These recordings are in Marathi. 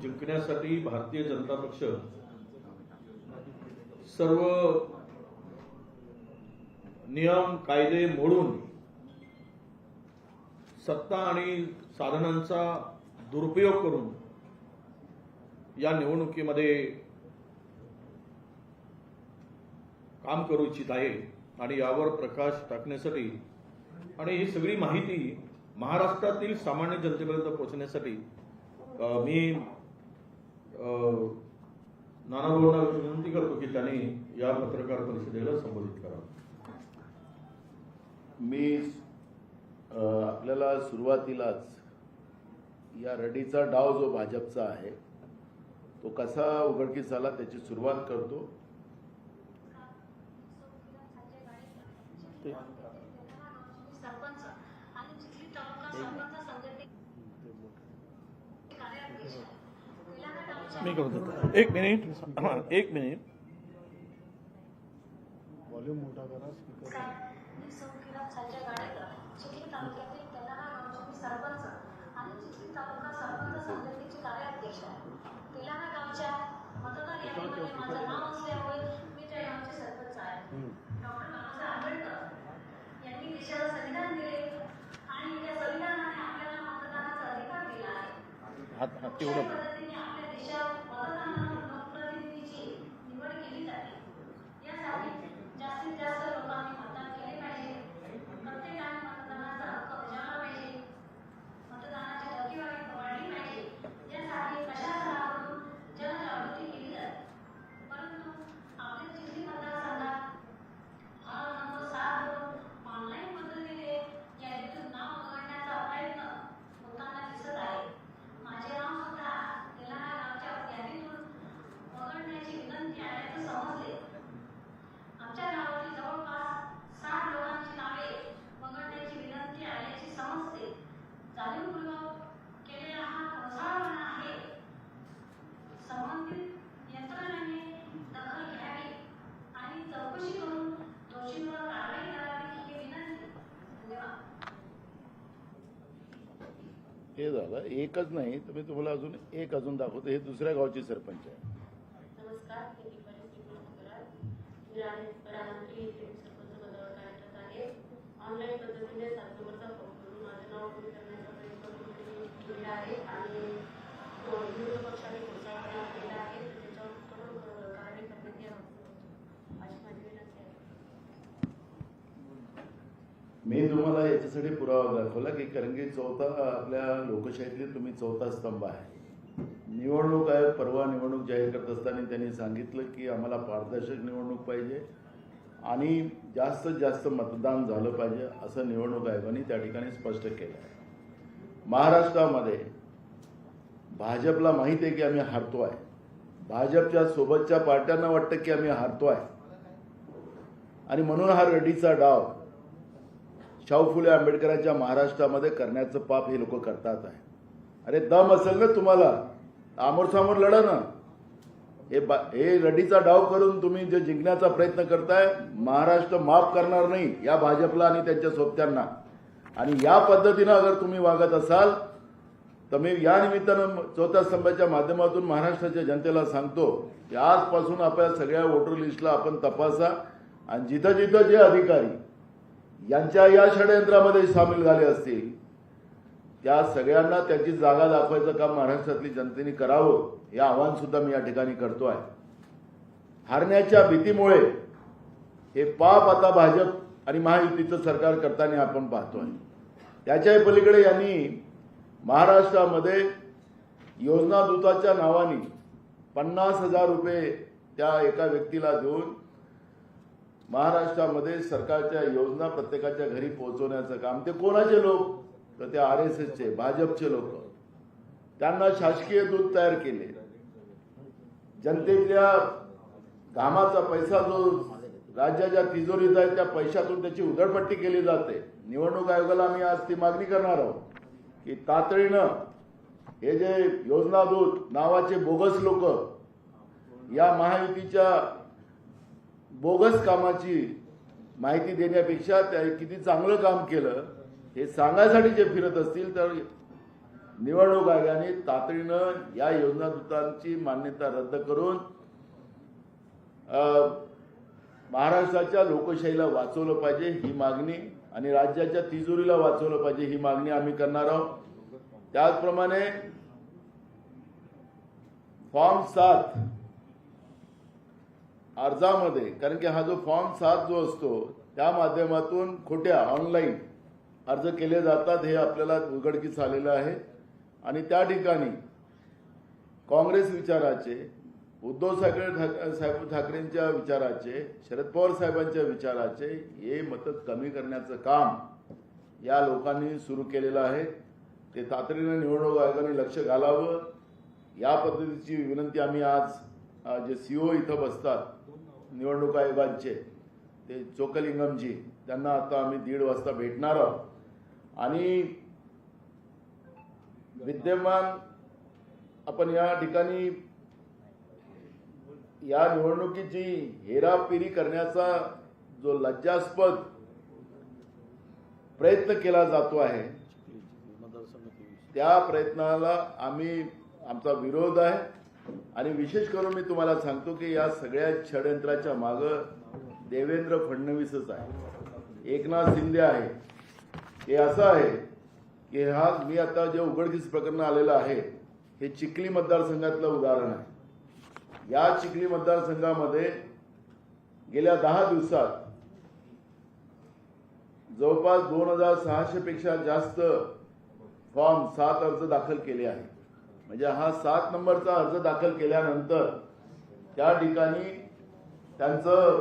जिंकण्यासाठी भारतीय जनता पक्ष सर्व नियम कायदे मोडून सत्ता आणि साधनांचा दुरुपयोग करून या निवडणुकीमध्ये काम करू इच्छित आहे आणि यावर प्रकाश टाकण्यासाठी आणि ही सगळी माहिती महाराष्ट्रातील सामान्य जनतेपर्यंत पोहोचण्यासाठी मी नानाभाऊंना विनंती करतो की त्यांनी या पत्रकार परिषदेला संबोधित करावं. मी आपल्याला सुरुवातीलाच या रडीचा डाव जो भाजपचा आहे तो कसा उघडकीस आला त्याची सुरुवात करतो. मी करतो. एक मिनिट वॉल्यूम मोठा करा. हे झालं एकच नाही तर मी तुम्हाला अजून दाखवतो. हे दुसऱ्या गावचे सरपंच आहे. नमस्कार, प्रधानमंत्री सरपंच पदावर कार्यरत आहे. ऑनलाईन पद्धतीने 7 नंबरचा फॉर्म भरून माझे नाव कमी करण्याचा प्रयत्न केलेला आहे आणि विरोधी पक्षाने घोषणा केला आहे. त्याच्यावर कारवाई करण्यात यावी अशी माझी विनंती आहे. मी तुम्हाला याच्यासाठी पुरावा दाखवला की कारण की आपल्या लोकशाहीतले तुम्ही चौथा स्तंभ आहे. निवडणूक आयोग परवा निवडणूक जाहीर करत असताना त्यांनी सांगितलं की आम्हाला पारदर्शक निवडणूक पाहिजे आणि जास्तीत जास्त मतदान झालं पाहिजे असं निवडणूक आयोगाने त्या ठिकाणी स्पष्ट केलं आहे. महाराष्ट्रामध्ये भाजपला माहिती आहे की आम्ही हारतो आहे. भाजपच्या सोबतच्या पार्ट्यांना वाटतं की आम्ही हारतो आहे आणि म्हणून हा रडीचा डाव शाहू फुले आंबेडकरांच्या महाराष्ट्रामध्ये करण्याचं पाप हे लोक करतात आहे. अरे दम असेल ना तुम्हाला आमोरसामोर लढा ना. हे रडीचा डाव करून तुम्ही जे जिंकण्याचा प्रयत्न करताय महाराष्ट्र माफ करणार नाही या भाजपला आणि त्यांच्या सोबत्यांना. आणि या पद्धतीनं अगर तुम्ही वागत असाल तर मी या निमित्तानं चौथ्या स्तंभाच्या माध्यमातून महाराष्ट्राच्या जनतेला सांगतो की आजपासून आपल्या सगळ्या वोटर लिस्टला आपण तपासा आणि जिथं जिथं जे अधिकारी यांच्या या षडयंत्रामध्ये सामील झाले असतील त्या सगळ्यांना त्याची जागा दाखवायचं काम महाराष्ट्रातली जनतेने करावं हे आवाहन सुद्धा मी या ठिकाणी करतो आहे. हारण्याच्या भीतीमुळे हे पाप आता भाजप आणि महायुतीचं सरकार करताना आपण पाहतोय. त्याच्याही पलीकडे यांनी महाराष्ट्रामध्ये योजना दूताच्या नावाने 50,000 रुपये त्या एका व्यक्तीला देऊन महाराष्ट्रामध्ये सरकारच्या योजना प्रत्येकाच्या घरी पोहोचवण्याचं काम. ते कोणाचे लोक तर ते RSSचे भाजपचे लोक. त्यांना शासकीय दूत तयार केले. जनतेच्या घामाचा पैसा जो राज्याच्या तिजोरीत आहे त्या पैशातून त्याची उधळपट्टी केली जाते. निवडणूक आयोगाला आम्ही आज ती मागणी करणार आहोत की तातडीनं हे जे योजना दूत नावाचे बोगस लोक या महायुतीच्या बोगस कामाची माहिती देण्यापेक्षा त्या किती चांगलं काम केलं हे सांगायसाठी जे फिरत असतील तर निवडणूक आयोगाने तातडीनं या योजनादूतांची मान्यता रद्द करून महाराष्ट्राच्या लोकशाहीला वाचवलं पाहिजे ही मागणी आणि राज्याच्या तिजोरीला वाचवलं पाहिजे ही मागणी आम्ही करणार आहोत. त्याचप्रमाणे फॉर्म 7 अर्जामध्ये, कारण की हा जो फॉर्म 7 जो असतो त्या माध्यमातून खोट्या ऑनलाईन अर्ज केले जातात हे आपल्याला उघडकीस आलेलं आहे. आणि त्या ठिकाणी काँग्रेस विचाराचे, उद्धव साहेब ठाकरेंच्या विचाराचे, शरद पवार साहेबांच्या विचाराचे हे मतं कमी करण्याचं काम या लोकांनी सुरू केलेलं आहे. ते तातडीनं निवडणूक आयोगाने लक्ष घालावं. या पद्धतीची विनंती आम्ही आज जे सीओ इथं बसतात निवडणूक आयोगाचे ते चोकलिंगमजी त्यांना आता आम्ही 1:30 वाजता भेटणार आहोत. आणि विद्यमान आपण या ठिकाणी या निवडणुकीची हेराफेरी करण्याचा जो लज्जास्पद प्रयत्न केला जातो आहे त्या प्रयत्नाला आमचा विरोध आहे. आणि विशेष करून मी तुम्हाला सांगतो की या सगळ्या षडयंत्राच्या मागं देवेंद्र फडणवीसच आहे, एकनाथ शिंदे आहे. हे असं आहे की मी आता जे उघडकीस प्रकरण आलेलं आहे हे चिखली मतदारसंघातलं उदाहरण आहे. या चिखली मतदारसंघामध्ये गेल्या 10 दिवसात जवळपास 2600 पेक्षा जास्त फॉर्म 7 अर्ज दाखल केले आहेत. म्हणजे हा 7 नंबरचा अर्ज दाखल केल्यानंतर त्या ठिकाणी त्यांचं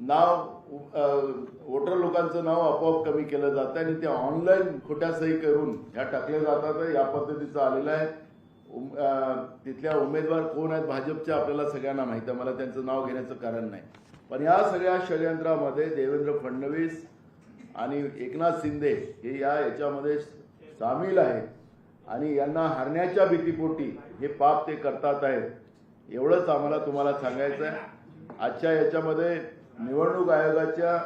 नाव वोटर लोकांचं नाव आपोआप कमी केलं जातं आणि ते ऑनलाईन खोट्या सही करून ह्या टाकले जातात. या पद्धतीचं आलेलं आहे. तिथल्या उमेदवार कोण आहेत भाजपचे आपल्याला सगळ्यांना माहिती आहे, मला त्यांचं नाव घेण्याचं कारण नाही. पण या सगळ्या षडयंत्रामध्ये देवेंद्र फडणवीस आणि एकनाथ शिंदे हे याच्यामध्ये सामील आहेत आणि यांना हरण्याच्या भीतीपोटी हे पाप ते करतात आहेत. एवढंच आम्हाला तुम्हाला सांगायचं आहे. आजच्या याच्यामध्ये निवडणूक आयोगाच्या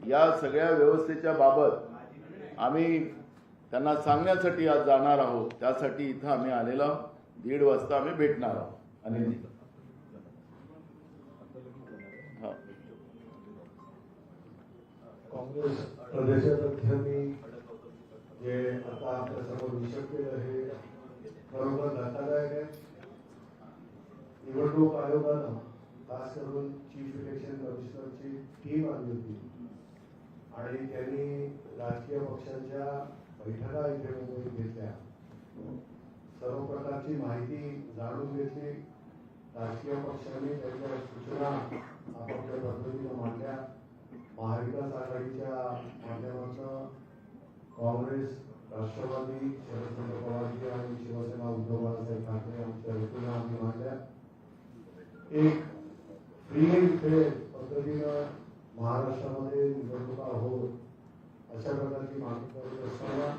या सगळ्या व्यवस्थेच्या बाबत आम्ही त्यांना सांगण्यासाठी आज जाणार आहोत. त्यासाठी इथं आम्ही आलेलो आहोत. 1:30 वाजता आम्ही भेटणार आहोत. अनिल काँग्रेस प्रदेशाध्यक्षांनी जे आता आपल्यासमोर विषय केलं हे बरोबर धक्कादायक आहे. निवडणूक आयोगानं खास करून चीफ इलेक्शन कमिशनरची टीम आणली होती आणि त्यांनी राजकीय पक्षांच्या बैठका इथे मुंबईत घेतल्या. सर्व प्रकारची माहिती जाणून घेतली. राजकीय पक्षांनी त्यांच्या सूचना आपापल्या पद्धतीनं मांडल्या. महाविकास आघाडीच्या माध्यमातून काँग्रेस, राष्ट्रवादी, शरदचंद्र पवारजी आणि शिवसेना उद्धव बाळासाहेब ठाकरे यांच्या हेतूनं आम्ही मांडल्या. एक फ्री अँड फेअर पद्धतीनं महाराष्ट्रामध्ये निवडणुका होत अशा प्रकारची मागणी करत असताना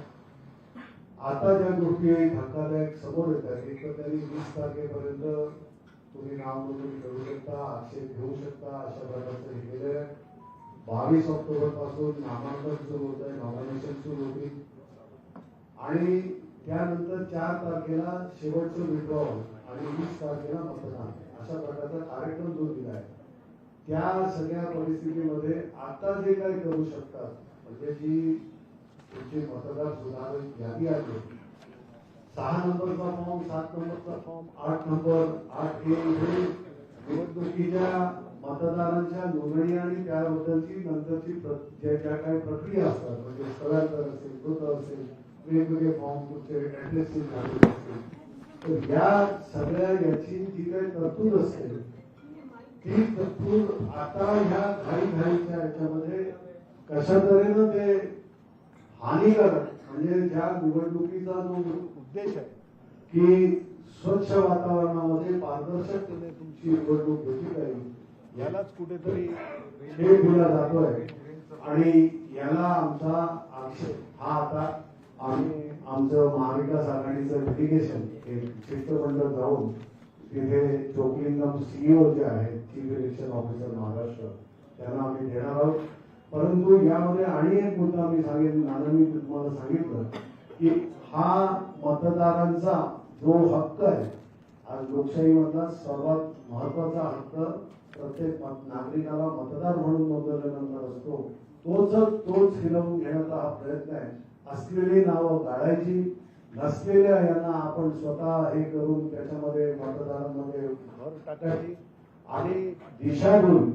आता ज्या गोष्टी धक्कादायक समोर येतात, एक तर त्यांनी 20 तारखेपर्यंत तुम्ही नाव नोंदणी करू शकता, आक्षेप घेऊ शकता अशा प्रकारचं हे केलं आहे. 22 ऑक्टोबर पासून नामांकन सुरू होत आहे, नॉमिनेशन सुरू होतील आणि त्यानंतर 4 तारखेला शेवटचं विड्रॉल आणि 20 तारखेला मतदान अशा प्रकारचा कार्यक्रम जो दिला आहे. त्या सगळ्या परिस्थितीमध्ये आता जे काही करू शकतात म्हणजे जी तुमची मतदार सुधारित यादी आहे, 6 नंबरचा फॉर्म, 7 नंबरचा फॉर्म, 8 नंबर, 8A हे निवडणुकीच्या मतदारांच्या नोंदणी आणि त्याबद्दलची नंतरची ज्या काही प्रक्रिया असतात म्हणजे स्थलांतर असेल, मृत असेल, वेगवेगळे फॉर्म तुमचे ऍड्रेसिंग झालेले असतील, तर या सगळ्या याची जी काही तरतूद असते ती तरतूद आता ह्या घाईघाईच्या याच्यामध्ये कशा तऱ्हेनं ते हानिकारक म्हणजे ज्या निवडणुकीचा जो उद्देश आहे की स्वच्छ वातावरणामध्ये पारदर्शकतेने तुमची निवडणूक घेतली जाईल यालाच कुठेतरी छेद दिला जातोय. आणि याला आमचा आक्षेप हा आता आम्ही आमचं महाविकास आघाडीचं डेलिगेशन हे शिष्टमंडळ जाऊन तिथे चोकलिंगम सीईओ जे आहेत चीफ इलेक्शन ऑफिसर महाराष्ट्र त्यांना आम्ही देणार आहोत. परंतु यामध्ये आणि एक मुद्दा मी सांगेन, नाना मी तुम्हाला सांगितलं की हा मतदारांचा जो हक्क आहे, आज लोकशाहीमधला सर्वात महत्वाचा हक्क प्रत्येक नागरिकाला मतदार म्हणून नोंदवल्यानंतर असतो, तोच हिरावून घेण्याचा हा प्रयत्न आहे. असलेली नावं गाळायची, नसलेल्या यांना आपण स्वतः हे करून त्याच्यामध्ये मतदारांमध्ये भर टाकायची आणि दिशाभूल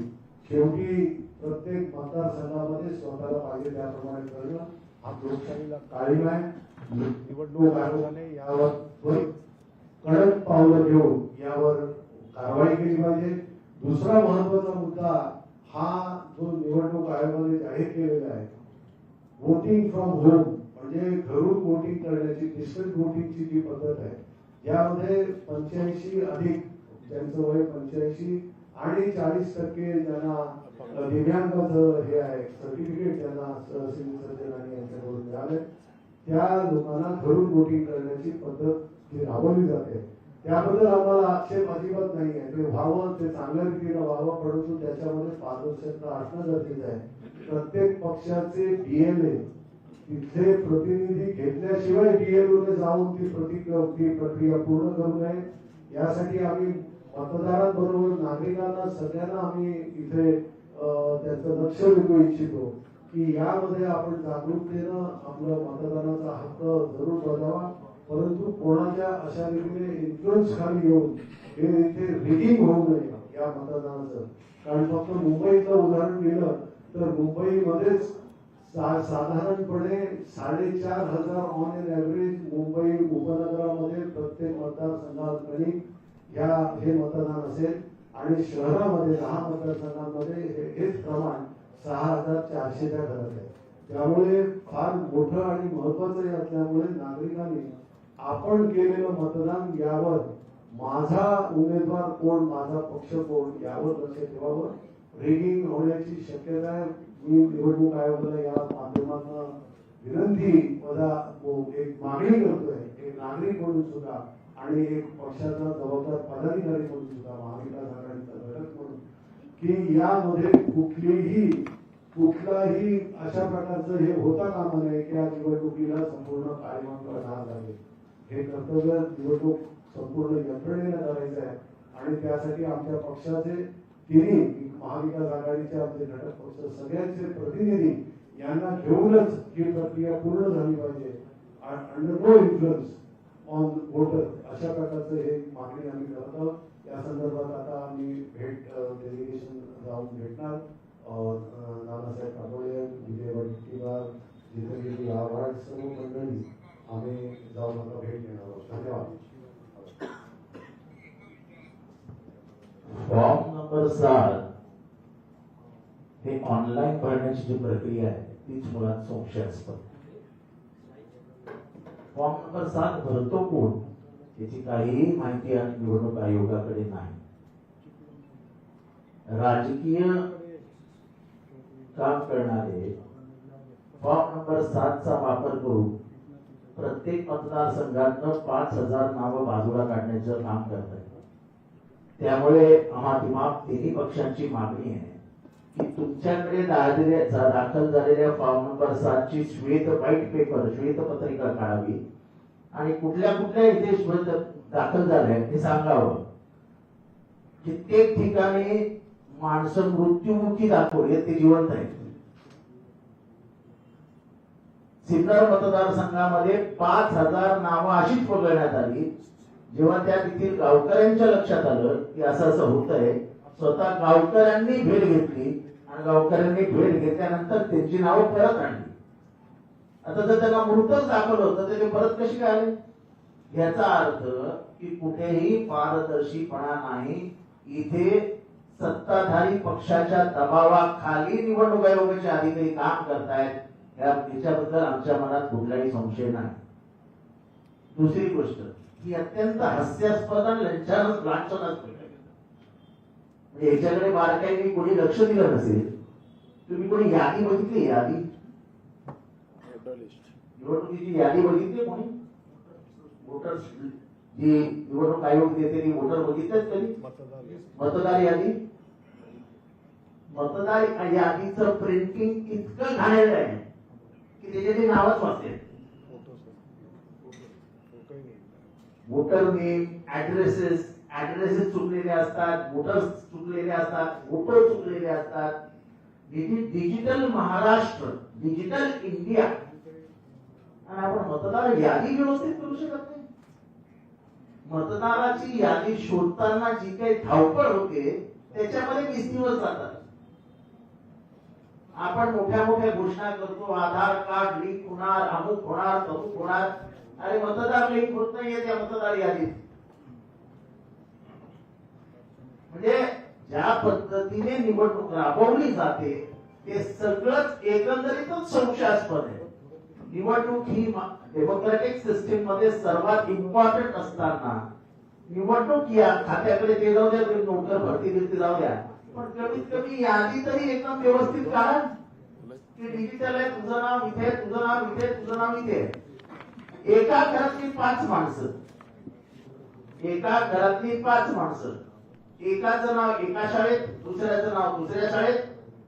शेवटी प्रत्येक मतदारसंघामध्ये स्वतःला पाहिजे त्याप्रमाणे करणं हा लोकशाहीला काळीमा आहे. निवडणूक आयोगाने यावर त्वरित कडक पावलं घेऊन यावर कारवाई केली पाहिजे. दुसरा महत्वाचा मुद्दा हा जो निवडणूक आयोगाने जाहीर केलेला आहे, वोटिंग फ्रॉम होम म्हणजे घरून वोटिंग करण्याची डिस्टन्स वोटिंगची जी पद्धत आहे, यामध्ये 85 अधिक ज्यांचं वय 85 आणि 40% ज्यांना दिव्यांगाचं हे आहे सर्टिफिकेट ज्यांना सिव्हिल सर्जन आणि यांच्याकडून मिळाले, त्या लोकांना घरून वोटिंग करण्याची पद्धत जी राबवली जाते त्याबद्दल आम्हाला आक्षेप अजिबात नाही आहे. ते व्हावं, ते चांगल्या रीतीनं व्हावं, परंतु त्याच्यामध्ये पारदर्शकता असणं गरजेचं आहे. प्रत्येक पक्षाचे BLA तिथले प्रतिनिधी घेतल्याशिवाय BLO ने जाऊन ती प्रक्रिया पूर्ण करू नये. यासाठी आम्ही मतदारांबरोबर नागरिकांना सगळ्यांना आम्ही इथे त्यांचं लक्ष वेधू इच्छितो की यामध्ये आपण जागरूकतेनं आपलं मतदानाचा हक्क जरूर बजावा, परंतु कोणाच्या अशा रीतीने इन्फ्लुएन्स खाली येऊन हे इथे रिगिंग होऊ नये या मतदानाचं. कारण फक्त मुंबईचं उदाहरण दिलं तर मुंबईमध्येच साधारणपणे 4,500 ऑन एन ऍव्हरेज मुंबई उपनगरामध्ये प्रत्येक मतदारसंघाकडे हे मतदान असेल आणि शहरामध्ये 10 मतदारसंघांमध्ये हेच प्रमाण 6,400च्या घरात आहे. त्यामुळे फार मोठं आणि महत्वाचं असल्यामुळे नागरिकांनी आपण केलेलं मतदान यावर माझा उमेदवार कोण, माझा पक्ष कोण यावर लक्ष ठेवावं. रिगिंग होण्याची शक्यता आहे. मी निवडणूक आयोगाला या माध्यमातून विनंती एक मागणी करतोय, एक नागरिक म्हणून सुद्धा आणि एक पक्षाचा जबाबदार पदाधिकारी म्हणून सुद्धा, महाविकास आघाडीचा घटक म्हणून, की यामध्ये कुठलाही अशा प्रकारचं हे होता कामा नये की या निवडणुकीला संपूर्ण कायम करणार लागेल. हे कर्तव्य निवडणूक संपूर्ण यंत्रणेनं करायचं आहे आणि त्यासाठी आमच्या पक्षाचे तिन्ही महाविकास आघाडीचे आमचे घटक पक्ष सगळ्यांचे प्रतिनिधी यांना घेऊनच ही प्रक्रिया पूर्ण झाली पाहिजे. Under no influence on voter अशा प्रकारचं हे मागणी आम्ही करत आहोत. या संदर्भात आता आम्ही डेलिगेशन जाऊन भेटणार. नानासाहेब कातोळे, विजय वडेट्टीवार, जितेंद्र आव्हाड सर्व मंडळी आम्ही जाऊन आता भेट देणार आहोत. धन्यवाद. फॉर्म नंबर 7 हे ऑनलाईन भरण्याची जी प्रक्रिया आहे तीच मुलांना संशयास्पद. फॉर्म नंबर 7 भरतो कोण याची काहीही माहिती आणि निवडणूक आयोगाकडे नाही. राजकीय काम करणारे फॉर्म नंबर 7 चा वापर करून प्रत्येक मतदारसंघातनं 5,000 नावं बाजूला काढण्याचं काम करतात. त्यामुळे तिन्ही पक्षांची मागणी आहे की तुमच्याकडे दाखल झालेल्या फॉर्म नंबर 7 ची श्वेतपत्रिका काढावी आणि कुठल्या इथे दाखल झालंय हे सांगावं. कित्येक ठिकाणी माणसं मृत्युमुखी दाखवले ते जिवंत आहेत. सिन्नर मतदारसंघामध्ये 5,000 नावं अशीच वगळण्यात आली. जेव्हा त्या तिथील गावकऱ्यांच्या लक्षात आलं की असं होत आहे, स्वतः गावकऱ्यांनी भेट घेतली आणि गावकऱ्यांनी भेट घेतल्यानंतर त्यांची नावं परत आणली. आता जर त्यांना मृतच दाखल होतं तर ते परत कशी काय आले? याचा अर्थ की कुठेही पारदर्शीपणा नाही. इथे सत्ताधारी पक्षाच्या दबावाखाली निवडणूक आयोगाचे अधिकारी काम करतायत याच्याबद्दल आमच्या मनात कुठलाही संशय नाही. दुसरी गोष्ट ही अत्यंत हास्यास्पद आणि लांछनास्पद म्हणजे याच्याकडे बारकाईने कोणी लक्ष दिलं नसेल. तुम्ही कोणी यादी बघितली? यादी निवडणुकीची यादी बघितली कोणी? वोटर जी निवडणूक आयोग देते ती वोटर बघितलेच कधी? मतदार यादी, मतदार यादीचं प्रिंटिंग इतकं घाणेरडं आहे की त्याच्याची नावच वाचते. वोटर नेम, ऍड्रेसेस चुकलेले असतात, वोटर्स चुकलेले असतात, फोटो चुकलेले असतात. डिजिटल महाराष्ट्र, डिजिटल इंडिया, आणि आपण मतदार यादी व्यवस्थित करू शकत नाही. मतदाराची यादी शोधताना जी काही धावपळ होते त्याच्यामध्ये 20 दिवस जातात. आपण मोठ्या मोठ्या घोषणा करतो, आधार कार्ड लिंक होणार, अमुक होणार, तमुक होणार. अरे मतदार लिंक होत नाहीये त्या मतदार यादीत. म्हणजे ज्या पद्धतीने निवडणूक राबवली जाते ते सगळंच एकंदरीतच संशयास्पद आहे. निवडणूक ही डेमोक्रॅटिक सिस्टीम मध्ये सर्वात इम्पॉर्टंट असताना निवडणूक या खात्याकडे ते जाऊ द्या, नोकर भरती बिरती जाऊ द्या, पण कमीत कमी यादी तरी एकदम व्यवस्थित काढा की डिजिटल आहे, तुझं नाव इथे, तुझं नाव इथे, तुझं नाव इथे. एका घरातली 5 माणसं, एका घरातली 5 माणसं, एकाचं नाव एका शाळेत, दुसऱ्याचं नाव दुसऱ्या शाळेत,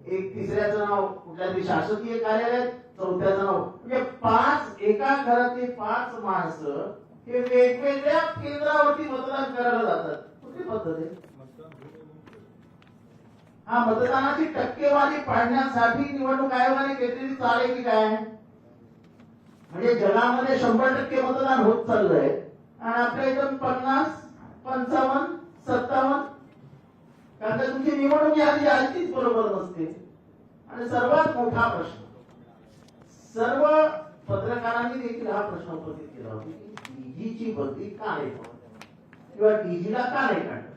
एक तिसऱ्याचं नाव कुठल्या तरी शासकीय कार्यालयात, चौथ्याचं नाव, म्हणजे 5 एका घरातली 5 माणसं हे वेगवेगळ्या केंद्रावरती मतदान करायला जातात. कुठली पद्धत आहे? हा मतदानाची टक्केवारी पाडण्यासाठी निवडणूक आयोगाने घेतलेली चाल आहे की काय? म्हणजे जगामध्ये 100% मतदान होत चाललंय आणि आपल्या इथं 50, 55, 57, कारण का तुमची निवडणूक यादी आधीच बरोबर नसते. आणि सर्वात मोठा प्रश्न, सर्व पत्रकारांनी देखील हा प्रश्न उपस्थित केला होता की डीजीची बदली का नाही किंवा डीजीला का नाही काढलं.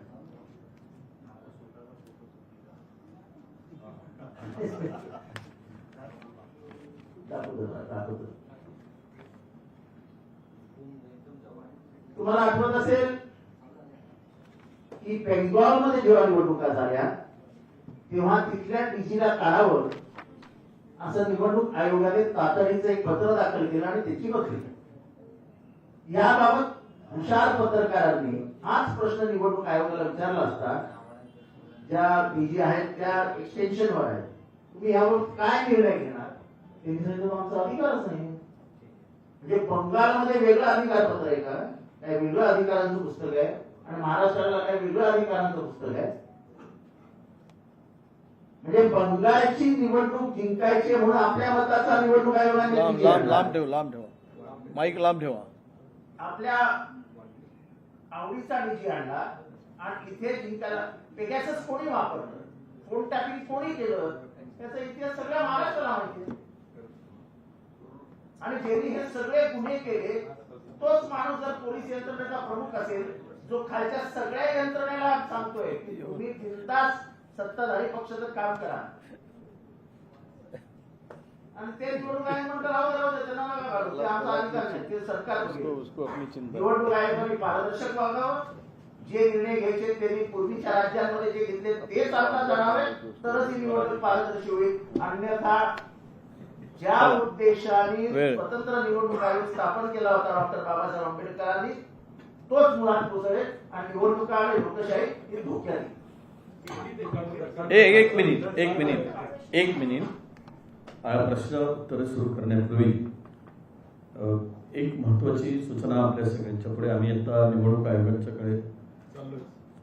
तुम्हाला आठवत असेल की बेंगॉलमध्ये जेव्हा निवडणुका झाल्या तेव्हा तिथल्या डीजीला काढावं असं निवडणूक आयोगाने तातडीचं एक पत्र दाखल केलं आणि त्याची बदली. याबाबत हुशार पत्रकारांनी हाच प्रश्न निवडणूक आयोगाला विचारला असता, ज्या डीजी आहेत त्या एक्सटेन्शनवर आहेत, तुम्ही यावर काय निर्णय घेणार? त्यांनी सांगितलं आमचा अधिकारच नाही. म्हणजे बंगालमध्ये वेगळं अधिकार पत्र आहे का? काय वेगळं अधिकारांचं पुस्तक आहे आणि महाराष्ट्राला काय वेगळं अधिकारांचं पुस्तक आहे? म्हणजे बंगालची निवडणूक जिंकायची म्हणून आपल्या मताचा निवडणूक आयोगाने लांब ठेवा, माईक लांब ठेवा. आपल्या आवडीचा डीजी आणला आणि इथे जिंकायला पेगासस कोणी वापरलं, फोन टाकिंग कोणी केलं, त्याचा इतिहास सगळ्या महाराष्ट्राला माहिती आहे. आणि ज्यांनी हे सगळे गुन्हे केले तोच माणूस जर पोलीस यंत्रणेचा प्रमुख असेल, जो खालच्या सगळ्या यंत्रणेला सांगतोय की तुम्ही बिनधास्त सत्ताधारी पक्षाचं काम करा, आणि ते निवडणूक आयोग म्हणतो राहू दे त्यांना नका काढू, ते आमचा अधिकार नाही, ते सरकार बघेल. निवडणूक आयोगाने पारदर्शक वागावं, जे निर्णय घ्यायचे त्यांनी पूर्वीच्या राज्यांमध्ये जे घेतले तेच आता जाणावे, तरच ही निवडणूक पारदर्शी होईल. अन्यथा ज्या उद्देशाने स्वतंत्र निवडणूक आयोग स्थापन केला होता डॉक्टर बाबासाहेब आंबेडकरांनी, तोच मुळात कोसळेल आणि निवडणुका आणि लोकशाही ही धोक्यात येईल. एक मिनिट हा प्रश्न उत्तर सुरू करण्यापूर्वी एक महत्वाची सूचना आपल्या सगळ्यांच्या पुढे. आम्ही आता निवडणूक आयोगाच्याकडे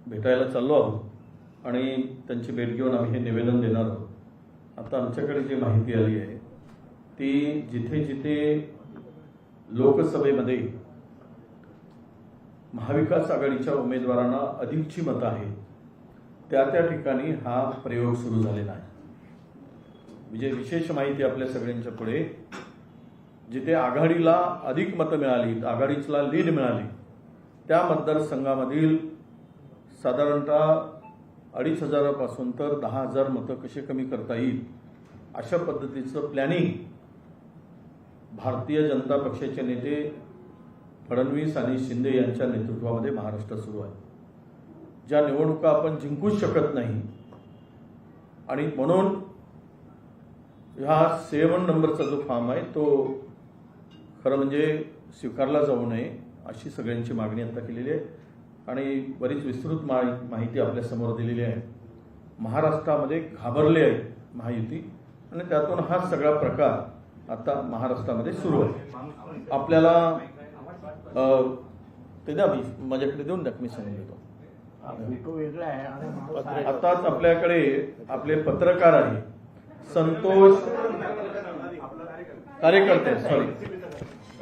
भेटायला चाललो आहोत आणि त्यांची भेट घेऊन आम्ही हे निवेदन देणार आहोत. आता आमच्याकडे जी माहिती आली आहे ती जिथे जिथे लोकसभेमध्ये महाविकास आघाडीच्या उमेदवारांना अधिकची मतं आहेत त्या त्या ठिकाणी हा प्रयोग सुरू झालेला आहे. म्हणजे विशेष माहिती आपल्या सगळ्यांच्या पुढे, जिथे आघाडीला अधिक मतं मिळाली, आघाडीला लीड मिळाली, त्या मतदारसंघामधील साधारणतः 2,500 पासून तर 10,000 मतं कसे कमी करता येईल अशा पद्धतीचं प्लॅनिंग भारतीय जनता पक्षाचे नेते फडणवीस आणि शिंदे यांच्या नेतृत्वामध्ये महाराष्ट्रात सुरू आहे. ज्या निवडणुका आपण जिंकूच शकत नाही आणि म्हणून ह्या 7 नंबरचा जो फॉर्म आहे तो खरं म्हणजे स्वीकारला जाऊ नये अशी सगळ्यांची मागणी आता केलेली आहे आणि बरीच विस्तृत माहिती आपल्या समोर दिलेली आहे. महाराष्ट्रामध्ये घाबरले आहे महायुती आणि त्यातून हा सगळा प्रकार आता महाराष्ट्रामध्ये सुरू आहे. आपल्याला ते द्या, माझ्याकडे देऊन द्या, मी सांगून देतो. फोटो वेगळा आहे आणि माणूस आहे. आताच आपल्याकडे आपले पत्रकार आहे संतोष, कार्यकर्ते, सॉरी,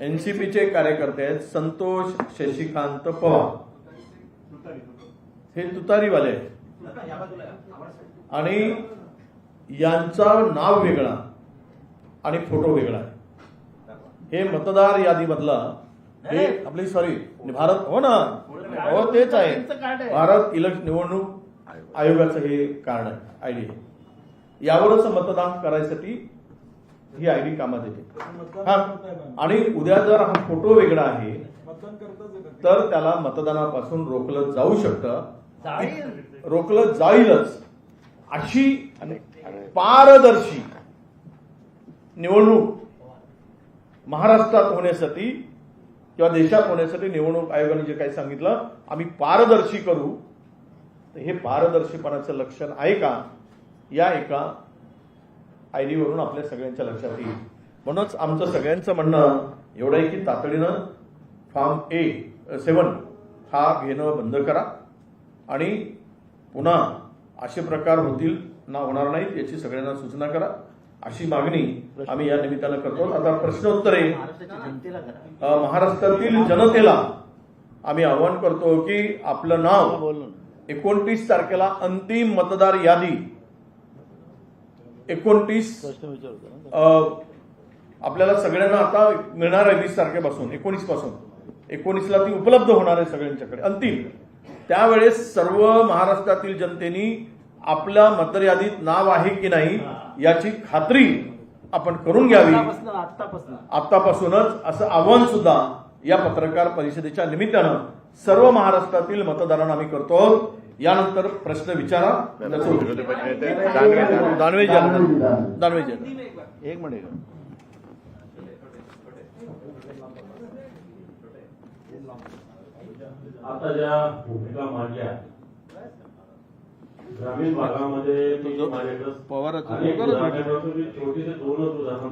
एनसीपीचे कार्यकर्ते आहेत संतोष शशिकांत पवार, हे तुतारीवाले आहेत आणि यांचं नाव वेगळा आणि फोटो वेगळा आहे. हे मतदार यादीमधला, हे आपली सॉरी भारत, हो ना, हो तेच आहे, भारत निवडणूक आयोगाचं हे कार्ड आहे, आयडी आहे. यावरच मतदान करायसाठी ही आयडी कामात येते. हा, आणि उद्या जर हा फोटो वेगळा आहे तर त्याला मतदानापासून रोखलं जाऊ शकतं, रोखलं जाईलच. अशी पारदर्शी निवडणूक महाराष्ट्रात होण्यासाठी किंवा देशात होण्यासाठी निवडणूक आयोगाने जे काही सांगितलं आम्ही पारदर्शी करू, तर हे पारदर्शीपणाचं लक्षण आहे का, या एका आयडीवरून आपल्या सगळ्यांच्या लक्षात येईल. म्हणूनच आमचं सगळ्यांचं म्हणणं एवढं आहे की तातडीनं फॉर्म A7 हा घेणं बंद करा आणि पुन्हा असे प्रकार होणार नाहीत याची सगळ्यांना सूचना करा, अशी मागणी आम्ही या निमित्तानं करतो. आता प्रश्नोत्तरे महाराष्ट्रातील जनतेला आम्ही आवाहन करतो की आपलं नाव 29 तारखेला अंतिम मतदार यादी 29 आपल्याला सगळ्यांना आता मिळणार आहे 20 तारखेपासून, 19 पासून 19ला ती उपलब्ध होणार आहे सगळ्यांच्याकडे अंतिम. त्यावेळेस सर्व महाराष्ट्रातील जनतेनी आपल्या मतदार यादीत नाव आहे की नाही याची खात्री आपण करून घ्यावी आतापासूनच, असं आवाहन सुद्धा या पत्रकार परिषदेच्या निमित्तानं सर्व महाराष्ट्रातील मतदारांना आम्ही करतो. यानंतर प्रश्न विचारा. दानवे एक मिनिट. आता ज्या भूमिका मांडल्या ग्रामीण भागामध्ये छोटीसे दोनच उदाहरण.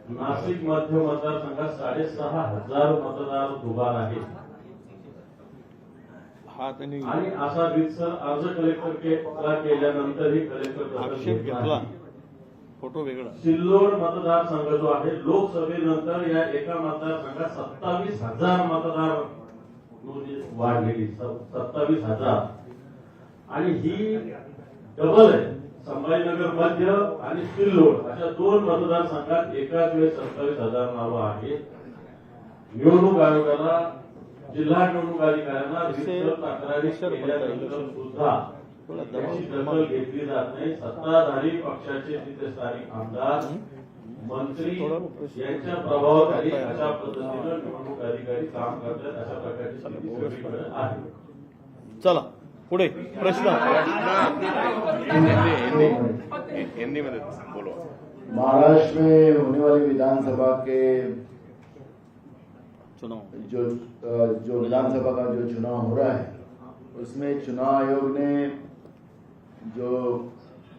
नाशिक मध्य मतदारसंघात 6,500 मतदार दुबार आहेत आणि असा रीतसर अर्ज कलेक्टर केल्यानंतरही कलेक्टर फोटो वेगळा. सिल्लोड मतदारसंघ जो आहे लोकसभेनंतर या एका मतदारसंघात 27,000 मतदार वाढलेली 27,000 आणि ही डबल आहे. संभाजीनगर मध्य आणि सिल्लोड अशा दोन मतदारसंघात एकाच वेळी 27,000 नावं आहेत. निवडणूक आयोगाला जिल्हा निवडणूक अधिकाऱ्यांना तक्रारी केल्यानंतर सुद्धा त्याची दखल घेतली जात नाही. सत्ताधारी पक्षाचे तिथे स्थानिक आमदार मंत्री यांच्या प्रभावाखाली अशा पद्धतीनं निवडणूक अधिकारी काम करतात. अशा प्रकारची स्थिती सगळीकडे आहे. चला पुढे प्रश्न. हिंदी में बोलो. महाराष्ट्र में होने वाली विधानसभा के चुनाव जो विधानसभा का जो चुनाव हो रहा है उसमें चुनाव आयोग ने जो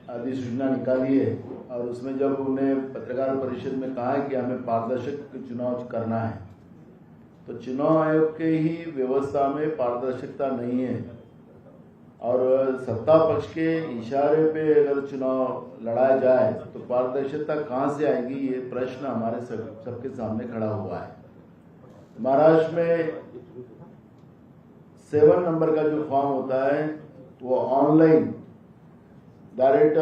अधिसूचना निकाली है और उसमें जब उन्हें पत्रकार परिषद में कहा है कि हमें पारदर्शक चुनाव करना है, तो चुनाव आयोग के ही व्यवस्था में पारदर्शिकता नहीं है और सत्ता पक्ष के इशारे पे अगर चुनाव लड़ाया जाए तो पारदर्शिता कहाँ से आएगी, ये प्रश्न हमारे सबके सामने खड़ा हुआ है. महाराष्ट्र में 7 नंबर का जो फॉर्म होता है वो ऑनलाइन डायरेक्ट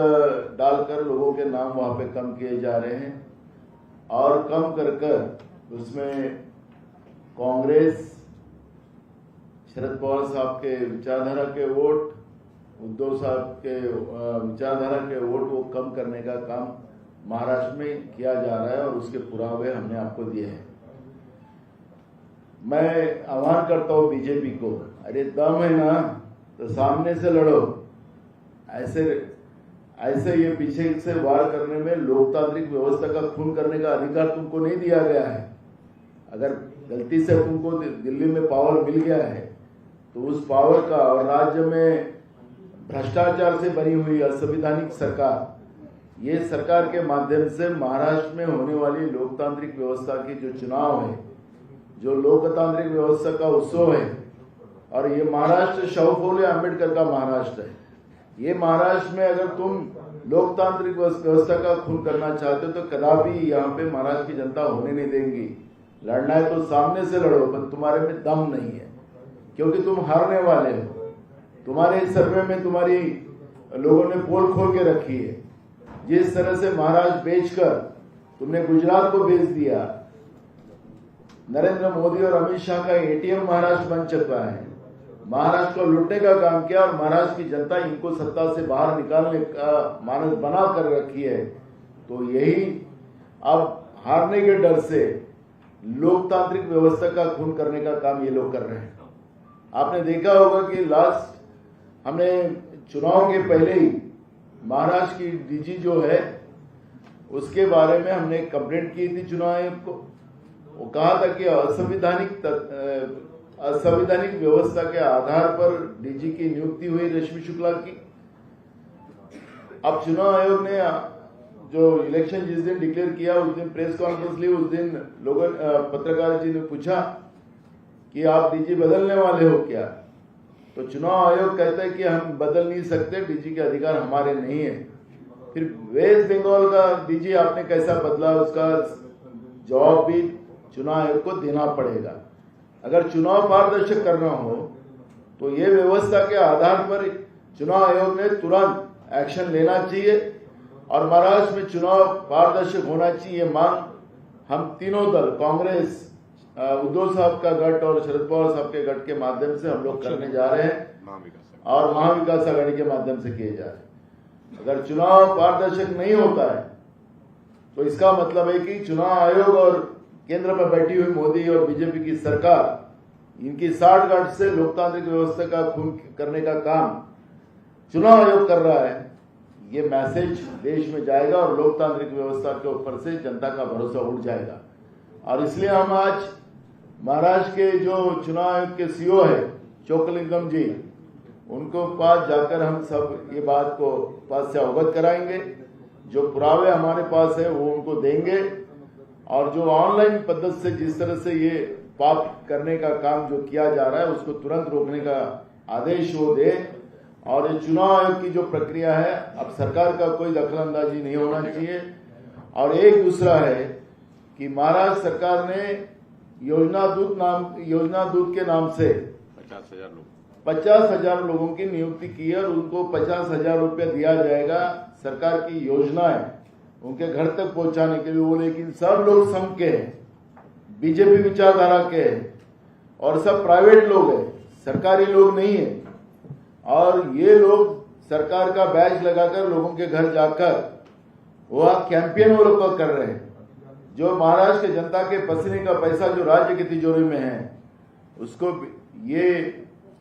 डालकर लोगों के नाम वहां पे कम किए जा रहे हैं और कम कर उसमें कांग्रेस, शरद पवार साहब के विचारधारा के वोट, उद्धव साहब के विचारधारा के वोट वो कम करने का काम महाराष्ट्र में किया जा रहा है और उसके पुरावे हमने आपको दिए हैं. मैं आह्वान करता हूं बीजेपी को, अरे दम है ना तो सामने से लड़ो. ऐसे ये पीछे से वार करने में लोकतांत्रिक व्यवस्था का खून करने का अधिकार तुमको नहीं दिया गया है. अगर गलती से तुमको दिल्ली में पावर मिल गया है तो उस पावर का, और राज्य में भ्रष्टाचार से बनी हुई असंवैधानिक सरकार, ये सरकार के माध्यम से महाराष्ट्र में होने वाली लोकतांत्रिक व्यवस्था की जो चुनाव है जो लोकतांत्रिक व्यवस्था का उत्सव है, और ये महाराष्ट्र शाहू फुले आंबेडकर का महाराष्ट्र है। ये महाराष्ट्र में अगर तुम लोकतांत्रिक व्यवस्था का खून करना चाहते हो तो कदापि यहाँ पे महाराष्ट्र की जनता होने नहीं देंगी। लड़ना है तो सामने से लड़ो, पर तुम्हारे में दम नहीं है, क्योंकि तुम हारने वाले हो। तुम्हारे सर्वे में तुम्हारी लोगों ने पोल खोल के रखी है। जिस तरह से महाराष्ट्र बेचकर तुमने गुजरात को बेच दिया, नरेंद्र मोदी और अमित शाह का एटीएम महाराष्ट्र बन चुका है। महाराष्ट्र को लूटने का काम किया और महाराष्ट्र की जनता इनको सत्ता से बाहर निकालने का मानस बना कर रखी है। तो यही अब हारने के डर से लोकतांत्रिक व्यवस्था का खून करने का काम ये लोग कर रहे हैं। आपने देखा होगा कि लास्ट हमने चुनाव के पहले ही महाराष्ट्र की डीजी जो है उसके बारे में हमने कंप्लेंट की थी चुनाव आयोग को। वो कहा था कि असंवैधानिक व्यवस्था के आधार पर डीजी की नियुक्ति हुई रश्मि शुक्ला की। अब चुनाव आयोग ने जो इलेक्शन जिस दिन डिक्लेयर किया उस दिन प्रेस कॉन्फ्रेंस ली। उस दिन लोगों पत्रकार जी ने पूछा कि आप डीजी बदलने वाले हो क्या? तो चुनाव आयोग कहता है कि हम बदल नहीं सकते, डीजी के अधिकार हमारे नहीं है। फिर वेस्ट बंगाल का डीजी आपने कैसा बदला, उसका जवाब भी चुनाव आयोग को देना पड़ेगा। अगर चुनाव पारदर्शक करना हो तो ये व्यवस्था के आधार पर चुनाव आयोग ने तुरंत एक्शन लेना चाहिए और महाराष्ट्र में चुनाव पारदर्शक होना चाहिए। मांग हम तीनों दल, कांग्रेस, उद्धव साहब का गठ और शरद पवार साहब के गठ के माध्यम से हम लोग करने जा रहे हैं और महाविकास आघाड़ी के माध्यम से किए जा रहे हैं। अगर चुनाव पारदर्शक नहीं होता है तो इसका मतलब है कि चुनाव आयोग और केंद्र में बैठी हुई मोदी और बीजेपी की सरकार इनकी साठगांठ से लोकतांत्रिक व्यवस्था का खून करने का काम चुनाव आयोग कर रहा है। ये मैसेज देश में जाएगा और लोकतांत्रिक व्यवस्था के ऊपर से जनता का भरोसा उठ जाएगा। और इसलिए हम आज महाराष्ट्र के जो चुनाव आयोग के सीईओ है चोकलिंगम जी, उनको पास जाकर हम सब ये बात को पास से अवगत कराएंगे। जो पुरावे हमारे पास है वो उनको देंगे और जो ऑनलाइन पद्धति से जिस तरह से ये पाप करने का काम जो किया जा रहा है उसको तुरंत रोकने का आदेश वो दे। और ये चुनाव आयोग की जो प्रक्रिया है, अब सरकार का कोई दखलंदाजी नहीं होना चाहिए। और एक दूसरा है कि महाराष्ट्र सरकार ने योजना दूत के नाम से 50,000 लोगों की नियुक्ति की है और उनको 50,000 रुपया दिया जाएगा। सरकार की योजना है उनके घर तक पहुंचाने के लिए वो, लेकिन सब लोग संघ के हैं, बीजेपी विचारधारा के हैं और सब प्राइवेट लोग हैं, सरकारी लोग नहीं है। और ये लोग सरकार का बैच लगाकर लोगों के घर जाकर वह कैंपेन वो लोग कर रहे हैं। जो महाराष्ट्र की जनता के पसीने का पैसा जो राज्य की तिजोरी में है उसको ये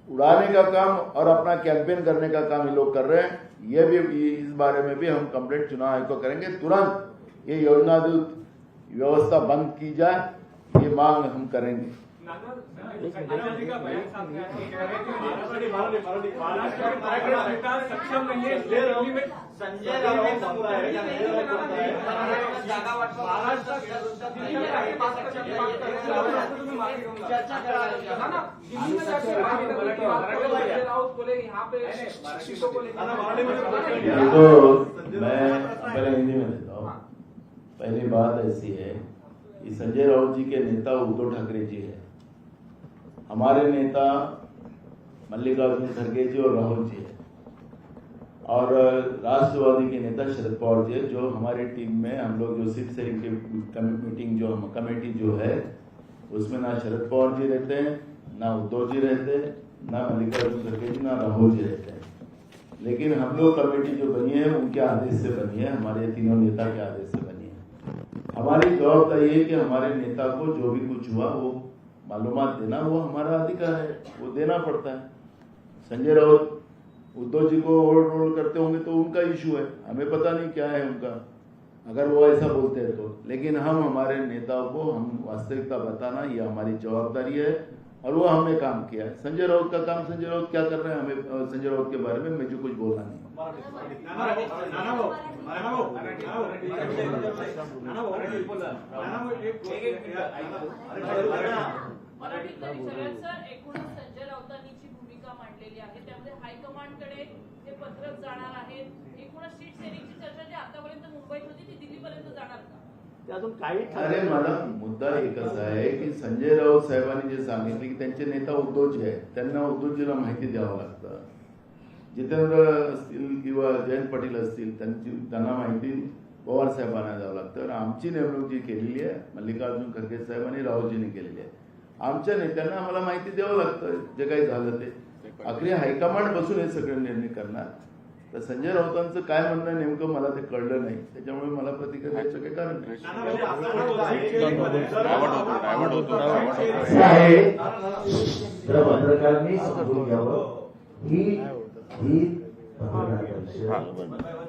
उड़ाने का काम और अपना कैंपेन करने का काम ये लोग कर रहे हैं। ये भी इस बारे में भी हम कंप्लेंट चुनाव आयोग को करेंगे। तुरंत ये योजना व्यवस्था बंद की जाए, ये मांग हम करेंगे। मैं पहले हिंदी में देता हूँ। पहली बात ऐसी है कि संजय राउत जी के नेता उद्धव ठाकरे जी है, हमारे नेता मल्लिकार्जुन खड़गे जी और राहुल जी है, और राष्ट्रवादी के नेता शरद पवार जी है। जो हमारी टीम में हम लोग जो सीट शेयरिंग की मीटिंग जो कमेटी जो है उसमें ना शरद पवार जी रहते हैं, ना उद्धव जी रहते हैं, ना मल्लिकार्जुन खड़गे जी, ना राहुल जी रहते हैं। लेकिन हम लोग कमेटी जो बनी है उनके आदेश से बनी है, हमारे तीनों नेता के आदेश से बनी है। हमारी जवाबदारी है कि हमारे नेता को जो भी कुछ हुआ वो मालूमात देना, वो हमारा अधिकार है, वो देना पड़ता है। संजय राउत उद्धव जी को ओवररोल करते होंगे तो उनका इशू है, हमें पता नहीं क्या है उनका, अगर वो ऐसा बोलते हैं तो। लेकिन हम हमारे नेताओं को हम वास्तविकता बताना ये हमारी जवाबदारी है और वो हमने काम किया है। संजय राउत का काम, संजय राउत क्या कर रहे हैं, हमें संजय राउत के बारे में मुझे कुछ बोलना नहीं। मराठीतल्या विचारात सर, एकूणच संजय राऊतांची भूमिका मांडलेली आहे, त्यामध्ये हायकमांडकडे हे पत्रक जाणार आहे. एकूणच सीट शेअरिंगची चर्चा जी आतापर्यंत मुंबईत होती ती दिल्लीपर्यंत जाणार का? अजून काही अरे मला मुद्दा एकच आहे की संजय राऊत साहेबांनी जे सांगितले की त्यांचे नेता उद्धवजी आहेत, त्यांना उद्धवजीला माहिती द्यावं लागतं. जितेंद्र असतील किंवा जयंत पाटील असतील, त्यांना माहिती पवार साहेबांना द्यावं लागतं. आमची नेमणूक जी केलेली आहे मल्लिकार्जुन खरगे साहेब आणि राहुलजींनी केलेली आहे. आमच्या नेत्यांना आम्हाला माहिती द्यावं लागतं जे काही झालं ते. आखरी हायकमांड बसून हे सगळे निर्णय करणार. तर संजय राऊतांचं काय म्हणणं नेमकं मला ते कळलं नाही, त्याच्यामुळे मला प्रतिक्रिया द्यायचं काही कारण नाही. पत्रकारांनी समजून घ्यावं ही पत्रकार परिषद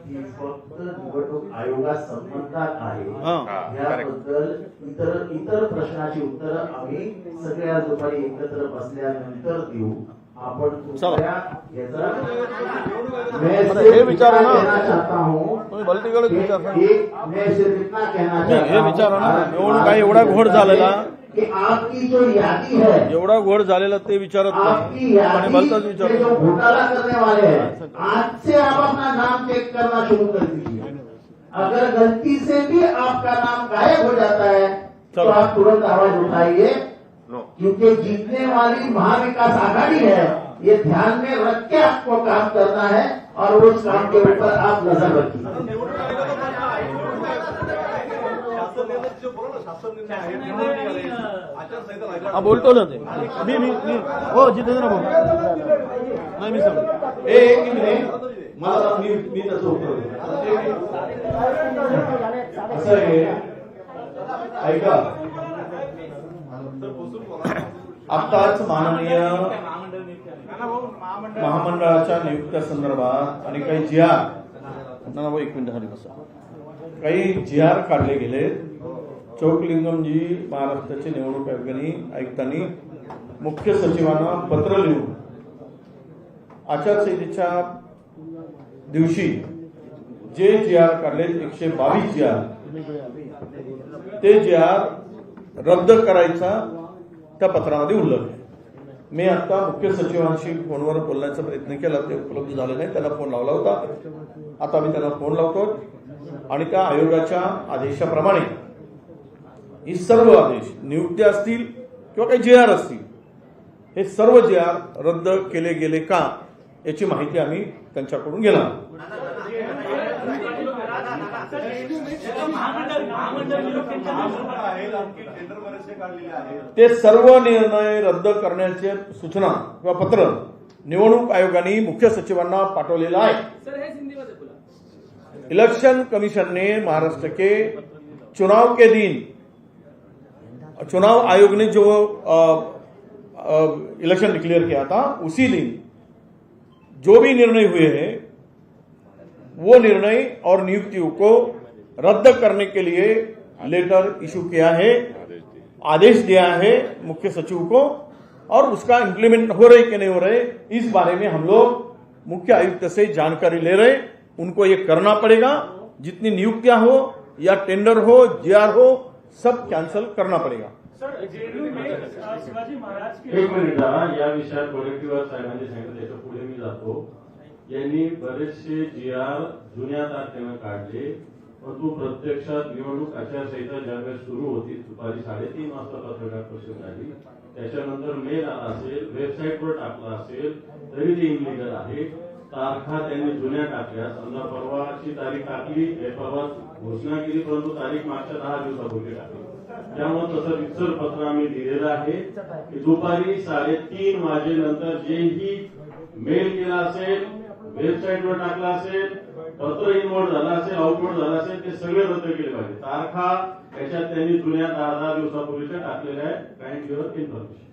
ही फक्त निवडणूक आयोगासंबंधात आहे. याबद्दल इतर प्रश्नाची उत्तरं आम्ही सगळ्या दुपारी एकत्र बसल्यानंतर देऊ. आपण हे विचारा ना, चाहता हूँ भलतीकडे विचार मैं सिर्फ इतना कहना हे विचारा ना, निवडणूक काय एवढा घोड झालेला कि आपकी जो यादी है, एवढा घोड झालेला ते विचारत आपकी आणि भलताच यादी विचार में जो घोटाला करने वाले हैं, आज से आप अपना नाम चेक करना शुरू कर दीजिए. अगर गलती से भी आपका नाम गायब हो जाता है तो आप तुरंत आवाज उठाइए, क्योंकि जीतने वाली महाविकास आघाड़ी है. ये ध्यान में रख के आपको काम करना है और उस काम के ऊपर आप नजर रखिए. बोलतो ना ते मी हो जितेंद्र भाऊ नाही मी सांगतो एक मिनिट मला मी त्याचं उत्तर देतो. असं आहे, ऐका, आत्ताच माननीय महामंडळाच्या नियुक्त्यासंदर्भात आणि काही जी आर भाऊ एक मिनिट झाली बसा, काही जी आर काढले गेले. चोकलिंगमजी महाराष्ट्राचे निवडणूक आयुक्तांनी मुख्य सचिवांना पत्र लिहून आचारसंहितेच्या दिवशी जे जी आर काढले 122 जी आर ते जी आर रद्द करायचा त्या पत्रामध्ये उल्लेख आहे. मी आता मुख्य सचिवांशी फोनवर बोलण्याचा प्रयत्न केला, ते उपलब्ध झाले नाही. त्यांना फोन लावला होता, आता मी त्यांना फोन लावतो आणि त्या आयोगाच्या आदेशाप्रमाणे ही सर्व आदेश नियुक्ती असतील किंवा काही जी आर असतील, हे सर्व जी आर रद्द केले गेले का याची माहिती आम्ही त्यांच्याकडून घेणार. ते सर्व निर्णय रद्द करण्याचे सूचना किंवा पत्र निवडणूक आयोगाने मुख्य सचिवांना पाठवलेलं आहे. इलेक्शन कमीशन ने महाराष्ट्र के चुनाव के दिन, चुनाव आयोग ने जो इलेक्शन डिक्लेयर किया था उसी दिन जो भी निर्णय हुए हैं वो निर्णय और नियुक्तियों को रद्द करने के लिए लेटर इशू किया है, आदेश दिया है मुख्य सचिव को, और उसका इंप्लीमेंट हो रहे कि नहीं हो रहे इस बारे में हम लोग मुख्य आयुक्त से जानकारी ले रहे. उनको ये करना पड़ेगा. जितनी नियुक्तियां हो या टेंडर हो, जीआर हो, सब कैंसिल करना पड़ेगा. एक मिनिट या विषयात वडेट्टीवार साहेबांनी सांगितलं, त्याच्या पुढे मी जातो. यांनी बरेचसे जीआर जुन्या तारखेनं काढले, परंतु प्रत्यक्षात निवडणूक आचारसंहिता ज्यावेळेस सुरू होती दुपारी 3:30 वाजता पत्रकार परिषद झाली, त्याच्यानंतर मेल आला असेल, वेबसाईटवर टाकला असेल तरी ते इनलिगल आहे. तारखा त्यांनी जुन्या टाकल्या. समजा परवाची तारीख टाकली, परवा घोषणा केली, परंतु तारीख मागच्या 10 दिवसापूर्वी टाकली. त्यामुळे तसं रितसर पत्र आम्ही दिलेलं आहे की दुपारी 3:30 वाजेनंतर जेही मेल केला असेल, वेबसाईटवर टाकला असेल, पत्र इनवर्ड झाला असेल, आउटवर्ड झाला असेल, ते सगळे रद्द केले पाहिजे. तारखा त्याच्यात त्यांनी जुन्या 10 दिवसापूर्वीच्या टाकलेल्या आहेत. Kind your information.